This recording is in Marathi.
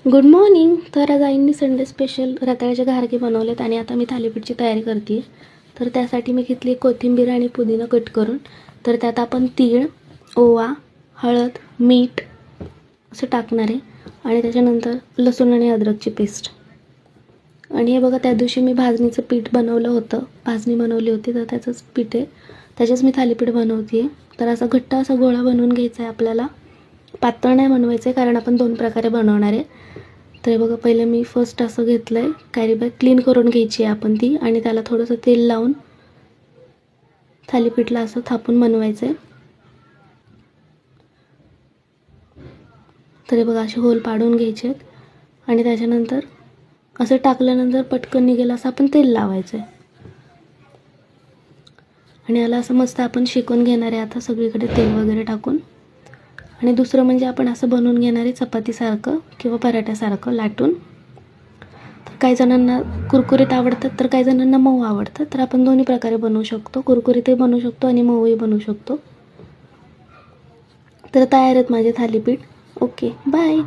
Good morning. तर आज आईंनी संडे स्पेशल रताळ्याचे घारगे बनवलेत आणि आता मी थालीपीठची तयारी करते आहे. तर त्यासाठी मी घेतली कोथिंबीर आणि पुदिना कट करून. तर त्यात आपण तीळ, ओवा, हळद, मीठ असं टाकणार आहे आणि त्याच्यानंतर लसूण आणि अद्रकची पेस्ट. आणि हे बघा, त्या दिवशी मी भाजणीचं पीठ बनवलं होतं, भाजणी बनवली होती, तर त्याचंच पीठ आहे, त्याचेच मी थालीपीठ बनवते आहे. तर असा घट्ट असा गोळा बनवून घ्यायचा आहे आपल्याला. पातळ नाही बनवायचं आहे कारण आपण 2 प्रकारे बनवणार आहे. तर बघा, पहिलं मी फर्स्ट असं घेतलं आहे, कॅरी बॅग क्लीन करून घ्यायची आहे आपण ती आणि त्याला थोडंसं तेल लावून थालीपीठला असं थापून बनवायचं आहे. तर बघा, असे होल पाडून घ्यायचे आहेत आणि त्याच्यानंतर असं टाकल्यानंतर पटकन निघेल असं आपण तेल लावायचं आहे आणि याला असं मस्त आपण शेकून घेणार आहे आता सगळीकडे तेल वगैरे टाकून. आणि दुसरं म्हणजे आपण असं बनवून घेणार आहे चपातीसारखं किंवा पराठ्यासारखं लाटून. तर काही जणांना कुरकुरीत आवडतात तर काही जणांना मऊ आवडतात. तर आपण दोन्ही प्रकारे बनवू शकतो, कुरकुरीतही बनवू शकतो आणि मऊही बनवू शकतो. तर तयार आहेत माझे थालीपीठ. Okay, bye.